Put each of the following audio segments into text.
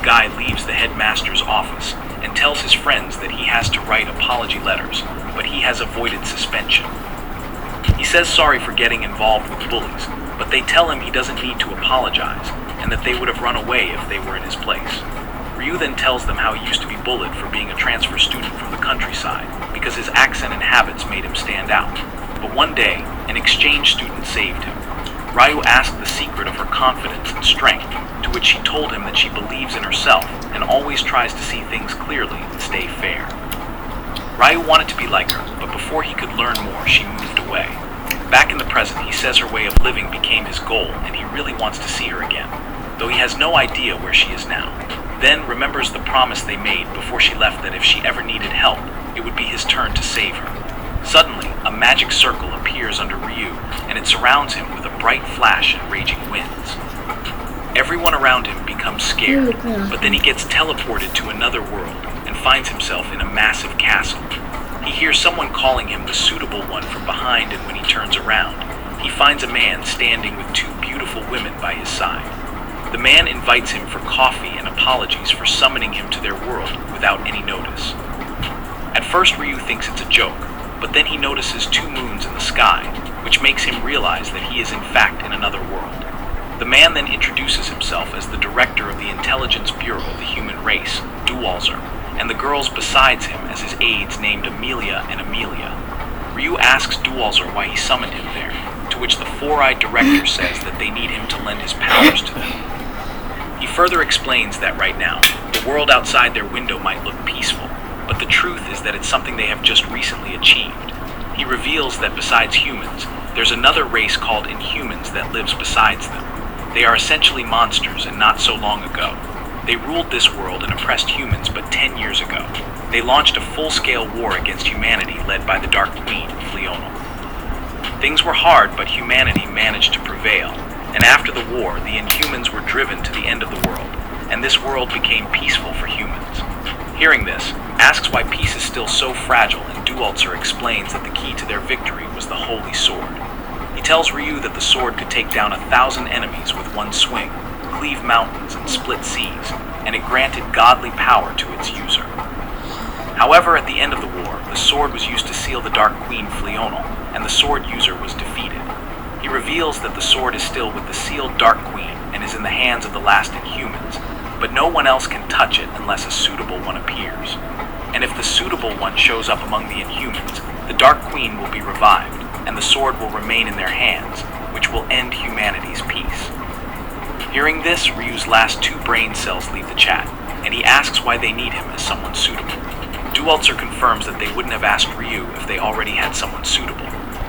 guy leaves the headmaster's office and tells his friends that he has to write apology letters, but he has avoided suspension. He says sorry for getting involved with bullies, but they tell him he doesn't need to apologize, and that they would have run away if they were in his place. Ryu then tells them how he used to be bullied for being a transfer student from the countryside, because his accent and habits made him stand out. But one day, an exchange student saved him. Ryu asked the secret of her confidence and strength, to which she told him that she believes in herself and always tries to see things clearly and stay fair. Ryu wanted to be like her, but before he could learn more, she moved away. Back in the present, he says her way of living became his goal, and he really wants to see her again, though he has no idea where she is now. Then remembers the promise they made before she left that if she ever needed help, it would be his turn to save her. Suddenly, a magic circle appears under Ryu, and it surrounds him with a bright flash and raging winds. Everyone around him becomes scared, but then he gets teleported to another world and finds himself in a massive castle. He hears someone calling him the suitable one from behind, and when he turns around, he finds a man standing with two beautiful women by his side. The man invites him for coffee and apologies for summoning him to their world without any notice. At first, Ryu thinks it's a joke, but then he notices two moons in the sky, which makes him realize that he is in fact in another world. The man then introduces himself as the director of the Intelligence Bureau of the human race, Dualzer, and the girls besides him as his aides named Amelia and Amelia. Ryu asks Dualzer why he summoned him there, to which the four-eyed director says that they need him to lend his powers to them. He further explains that right now, the world outside their window might look peaceful, but the truth is that it's something they have just recently achieved. He reveals that besides humans, there's another race called Inhumans that lives besides them. They are essentially monsters, and not so long ago. They ruled this world and oppressed humans, but 10 years ago, they launched a full-scale war against humanity led by the Dark Queen, Fleonal. Things were hard, but humanity managed to prevail, and after the war, the Inhumans were driven to the end of the world, and this world became peaceful for humans. Hearing this, asks why peace is still so fragile, and Dualzer explains that the key to their victory was the Holy Sword. He tells Ryu that the sword could take down 1,000 enemies with one swing, cleave mountains and split seas, and it granted godly power to its user. However, at the end of the war, the sword was used to seal the Dark Queen Fleonal, and the sword user was defeated. He reveals that the sword is still with the sealed Dark Queen and is in the hands of the last Inhumans, but no one else can touch it unless a suitable one appears. And if the suitable one shows up among the Inhumans, the Dark Queen will be revived, and the sword will remain in their hands, which will end humanity's peace. Hearing this, Ryu's last two brain cells leave the chat, and he asks why they need him as someone suitable. Dualzer confirms that they wouldn't have asked Ryu if they already had someone suitable.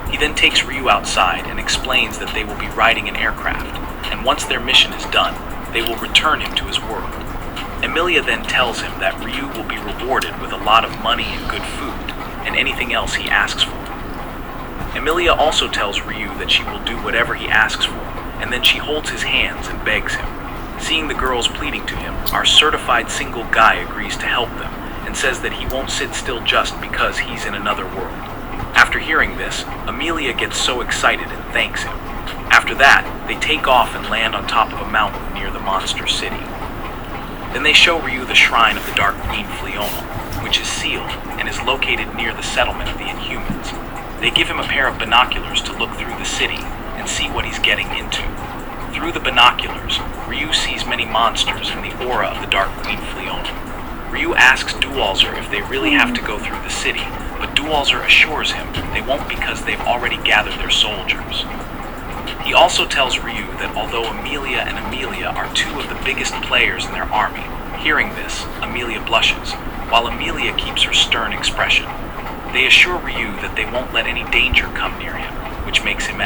He then takes Ryu outside and explains that they will be riding an aircraft, and once their mission is done, they will return him to his world. Amelia then tells him that Ryu will be rewarded with a lot of money and good food, and anything else he asks for. Amelia also tells Ryu that she will do whatever he asks for, and then she holds his hands and begs him. Seeing the girls pleading to him, our certified single guy agrees to help them, and says that he won't sit still just because he's in another world. After hearing this, Amelia gets so excited and thanks him. After that, they take off and land on top of a mountain near the monster city. Then they show Ryu the shrine of the Dark Queen Fleonal, which is sealed and is located near the settlement of the Inhumans. They give him a pair of binoculars to look through the city and see what he's getting into. Through the binoculars, Ryu sees many monsters in the aura of the Dark Queen Fleonal. Ryu asks Dualzer if they really have to go through the city, but Dualzer assures him they won't because they've already gathered their soldiers. He also tells Ryu that although Amelia and Amelia are two of the biggest players in their army, hearing this, Amelia blushes, while Amelia keeps her stern expression. They assure Ryu that they won't let any danger come near him, which makes him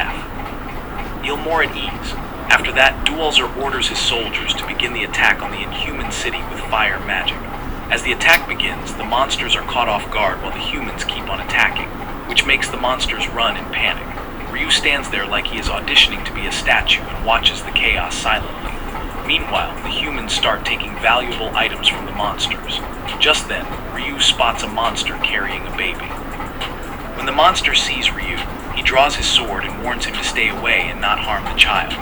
feel more at ease. After that, Dualzer orders his soldiers to begin the attack on the Inhuman city with fire magic. As the attack begins, the monsters are caught off guard while the humans keep on attacking, which makes the monsters run in panic. Ryu stands there like he is auditioning to be a statue and watches the chaos silently. Meanwhile, the humans start taking valuable items from the monsters. Just then, Ryu spots a monster carrying a baby. When the monster sees Ryu, he draws his sword and warns him to stay away and not harm the child.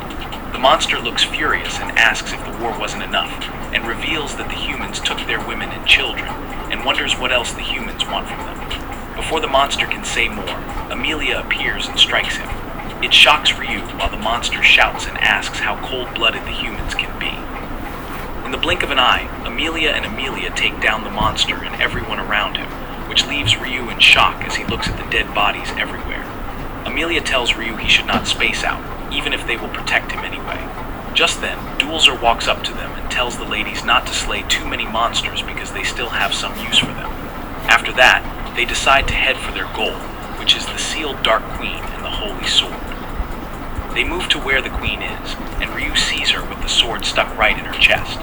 The monster looks furious and asks if the war wasn't enough, and reveals that the humans took their women and children, and wonders what else the humans want from them. Before the monster can say more, Amelia appears and strikes him. It shocks Ryu while the monster shouts and asks how cold-blooded the humans can be. In the blink of an eye, Amelia take down the monster and everyone around him, which leaves Ryu in shock as he looks at the dead bodies everywhere. Amelia tells Ryu he should not space out, even if they will protect him anyway. Just then, Duelzer walks up to them and tells the ladies not to slay too many monsters because they still have some use for them. After that, they decide to head for their goal, which is the sealed Dark Queen and the Holy Sword. They move to where the Queen is, and Ryu sees her with the sword stuck right in her chest.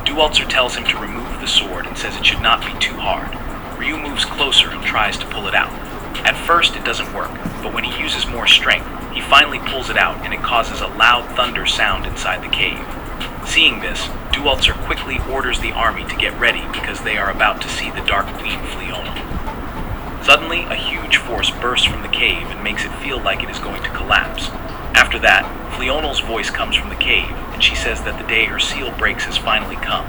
Duelzer tells him to remove the sword and says it should not be too hard. Ryu moves closer and tries to pull it out. At first it doesn't work, but when he uses more strength, he finally pulls it out and it causes a loud thunder sound inside the cave. Seeing this, Duelzer quickly orders the army to get ready because they are about to see the Dark Queen Fleonel. Suddenly, a huge force bursts from the cave and makes it feel like it is going to collapse. After that, Fleonel's voice comes from the cave, and she says that the day her seal breaks has finally come.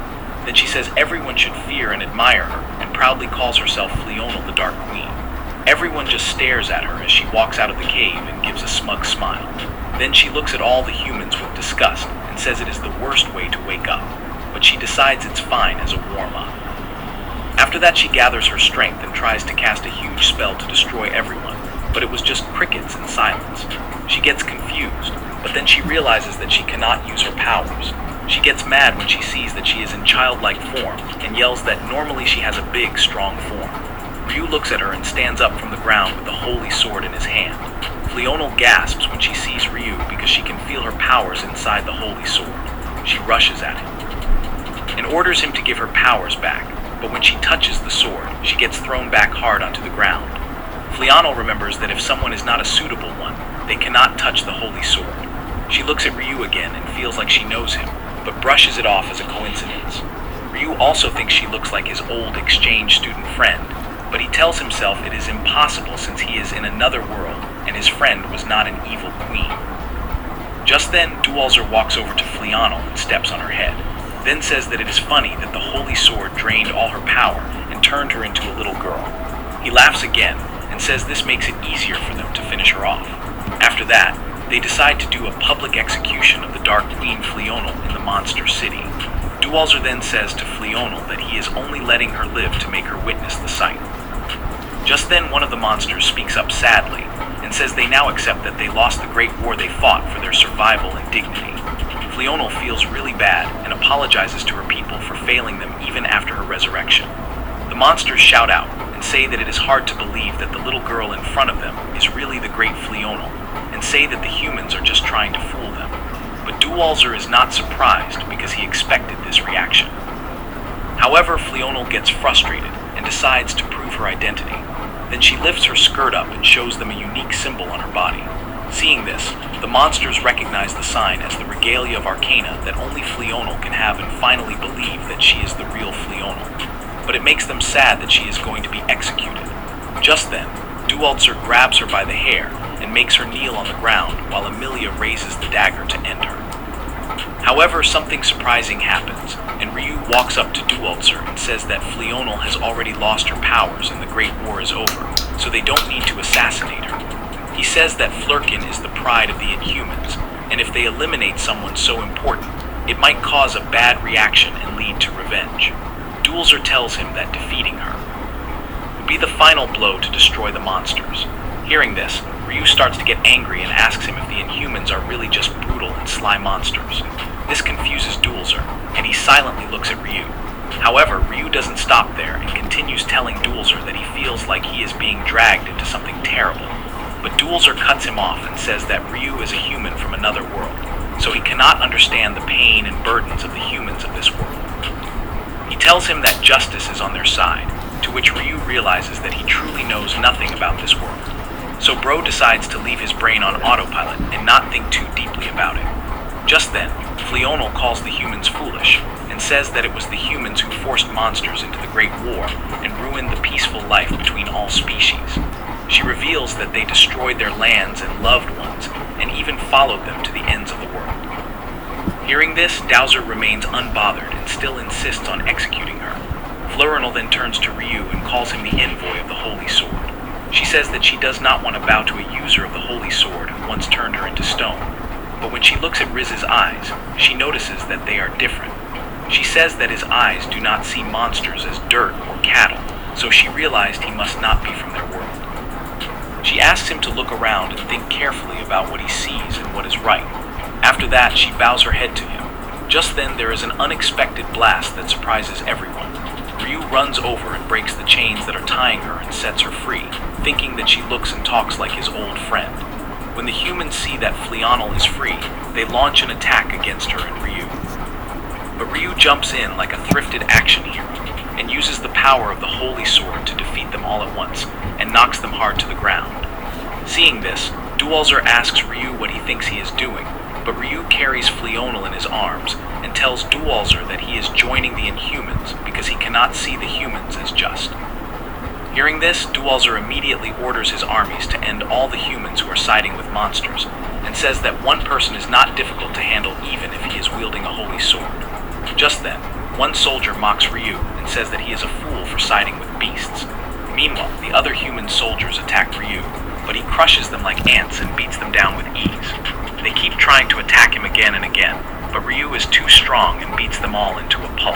Then she says everyone should fear and admire her, and proudly calls herself Fleonel the Dark Queen. Everyone just stares at her as she walks out of the cave and gives a smug smile. Then she looks at all the humans with disgust and says it is the worst way to wake up, but she decides it's fine as a warm-up. After that, she gathers her strength and tries to cast a huge spell to destroy everyone, but it was just crickets and silence. She gets confused, but then she realizes that she cannot use her powers. She gets mad when she sees that she is in childlike form and yells that normally she has a big, strong form. Ryu looks at her and stands up from the ground with the holy sword in his hand. Fleonel gasps when she sees Ryu because she can feel her powers inside the holy sword. She rushes at him and orders him to give her powers back, but when she touches the sword, she gets thrown back hard onto the ground. Fleonel remembers that if someone is not a suitable one, they cannot touch the holy sword. She looks at Ryu again and feels like she knows him, but brushes it off as a coincidence. Ryu also thinks she looks like his old exchange student friend, but he tells himself it is impossible since he is in another world and his friend was not an evil queen. Just then, Duelzer walks over to Fleonel and steps on her head, then says that it is funny that the holy sword drained all her power and turned her into a little girl. He laughs again and says this makes it easier for them to finish her off. After that, they decide to do a public execution of the Dark Queen Fleonel in the Monster City. Duelzer then says to Fleonel that he is only letting her live to make her witness the sight. Just then, one of the monsters speaks up sadly and says they now accept that they lost the great war they fought for their survival and dignity. Fleonel feels really bad and apologizes to her people for failing them even after her resurrection. The monsters shout out and say that it is hard to believe that the little girl in front of them is really the great Fleonel, and say that the humans are just trying to fool them. But Duelzer is not surprised because he expected this reaction. However, Fleonel gets frustrated and decides to prove her identity. Then she lifts her skirt up and shows them a unique symbol on her body. Seeing this, the monsters recognize the sign as the Regalia of Arcana that only Fleonel can have and finally believe that she is the real Fleonel. But it makes them sad that she is going to be executed. Just then, Duelzer grabs her by the hair and makes her kneel on the ground while Amelia raises the dagger to end her. However, something surprising happens, and Ryu walks up to Duelzer and says that Fleonel has already lost her powers and the Great War is over, so they don't need to assassinate her. He says that Flerken is the pride of the Inhumans, and if they eliminate someone so important, it might cause a bad reaction and lead to revenge. Duelzer tells him that defeating her would be the final blow to destroy the monsters. Hearing this, Ryu starts to get angry and asks him if the Inhumans are really just brutal and sly monsters. This confuses Duelzer, and he silently looks at Ryu. However, Ryu doesn't stop there and continues telling Duelzer that he feels like he is being dragged into something terrible. But Duelzer cuts him off and says that Ryu is a human from another world, so he cannot understand the pain and burdens of the humans of this world. He tells him that justice is on their side, to which Ryu realizes that he truly knows nothing about this world. So Bro decides to leave his brain on autopilot and not think too deeply about it. Just then, Fleonel calls the humans foolish and says that it was the humans who forced monsters into the Great War and ruined the peaceful life between all species. She reveals that they destroyed their lands and loved ones and even followed them to the ends of the world. Hearing this, Dowser remains unbothered and still insists on executing her. Florinal then turns to Ryu and calls him the envoy of the Holy Sword. She says that she does not want to bow to a user of the Holy Sword who once turned her into stone. But when she looks at Riz's eyes, she notices that they are different. She says that his eyes do not see monsters as dirt or cattle, so she realized he must not be from their world. She asks him to look around and think carefully about what he sees and what is right. After that, she bows her head to him. Just then, there is an unexpected blast that surprises everyone. Ryu runs over and breaks the chains that are tying her and sets her free, thinking that she looks and talks like his old friend. When the humans see that Florinal is free, they launch an attack against her and Ryu. But Ryu jumps in like a thrifted action hero and uses the power of the Holy Sword to defeat them all at once and knocks them hard to the ground. Seeing this, Dualzer asks Ryu what he thinks he is doing, but Ryu carries Florinal in his arms and tells Dualzer that he is joining the Inhumans because he cannot see the humans as just. Hearing this, Dualzer immediately orders his armies to end all the humans who are siding with monsters, and says that one person is not difficult to handle even if he is wielding a holy sword. Just then, one soldier mocks Ryu and says that he is a fool for siding with beasts. Meanwhile, the other human soldiers attack Ryu, but he crushes them like ants and beats them down with ease. They keep trying to attack him again and again, but Ryu is too strong and beats them all into a pulp.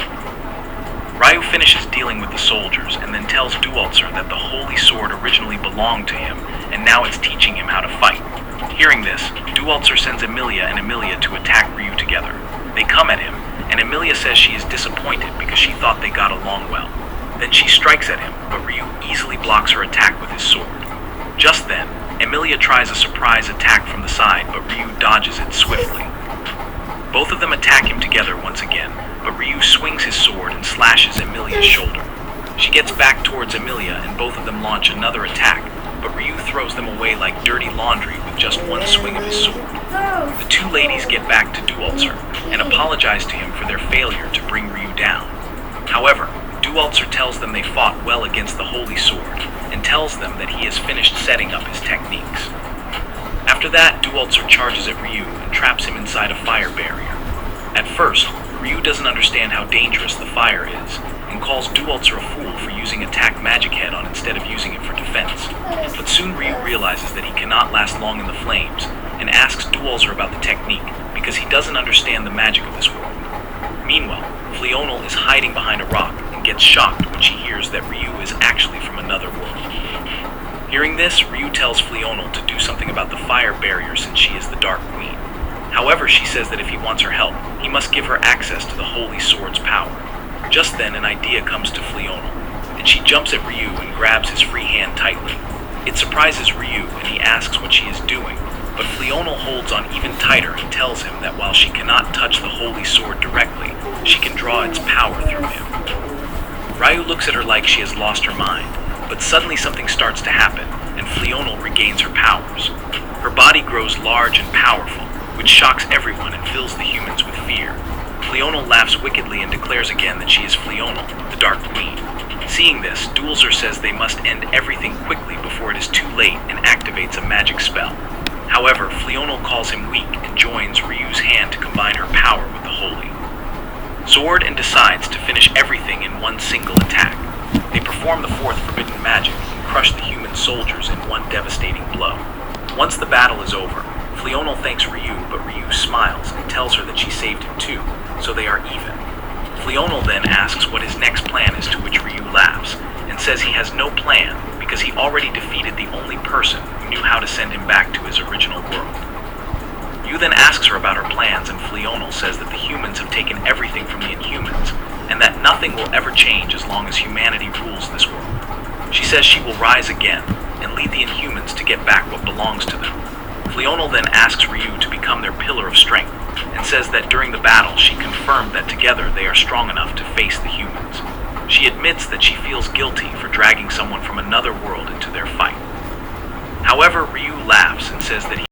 Ryu finishes dealing with the soldiers and then tells Dualzer that the Holy Sword originally belonged to him and now it's teaching him how to fight. Hearing this, Dualzer sends Emilia and Emilia to attack Ryu together. They come at him, and Emilia says she is disappointed because she thought they got along well. Then she strikes at him, but Ryu easily blocks her attack with his sword. Just then, Emilia tries a surprise attack from the side, but Ryu dodges it swiftly. Both of them attack him together once again, but Ryu swings his sword and slashes Emilia's shoulder. She gets back towards Emilia and both of them launch another attack, but Ryu throws them away like dirty laundry with just one swing of his sword. The two ladies get back to Dualzer and apologize to him for their failure to bring Ryu down. However, Dualzer tells them they fought well against the Holy Sword and tells them that he has finished setting up his techniques. After that, Dualzer charges at Ryu and traps him inside a fire barrier. At first, Ryu doesn't understand how dangerous the fire is and calls Dualzer a fool for using Attack Magic Head on instead of using it for defense. But soon Ryu realizes that he cannot last long in the flames and asks Dualzer about the technique because he doesn't understand the magic of this world. Meanwhile, Florinal is hiding behind a rock and gets shocked when she hears that Ryu is actually from another world. Hearing this, Ryu tells Florinal to do something about the fire barrier since she is the Dark Queen. However, she says that if he wants her help, he must give her access to the Holy Sword's power. Just then, an idea comes to Florinal, and she jumps at Ryu and grabs his free hand tightly. It surprises Ryu, and he asks what she is doing, but Florinal holds on even tighter and tells him that while she cannot touch the Holy Sword directly, she can draw its power through him. Ryu looks at her like she has lost her mind, but suddenly something starts to happen, and Florinal regains her powers. Her body grows large and powerful, which shocks everyone and fills the humans with fear. Florinal laughs wickedly and declares again that she is Florinal, the Dark Queen. Seeing this, Dualzer says they must end everything quickly before it is too late and activates a magic spell. However, Florinal calls him weak and joins Ryu's hand to combine her power with the Holy Sword and decides to finish everything in one single attack. They perform the fourth forbidden magic and crush the human soldiers in one devastating blow. Once the battle is over, Florinal thanks Ryu, but Ryu smiles and tells her that she saved him too, so they are even. Florinal then asks what his next plan is, to which Ryu laughs and says he has no plan because he already defeated the only person who knew how to send him back to his original world. Ryu then asks her about her plans, and Florinal says that the humans have taken everything from the Inhumans and that nothing will ever change as long as humanity rules this world. She says she will rise again and lead the Inhumans to get back what belongs to them. Florinal then asks Ryu to become their pillar of strength and says that during the battle she confirmed that together they are strong enough to face the humans. She admits that she feels guilty for dragging someone from another world into their fight. However, Ryu laughs and says that he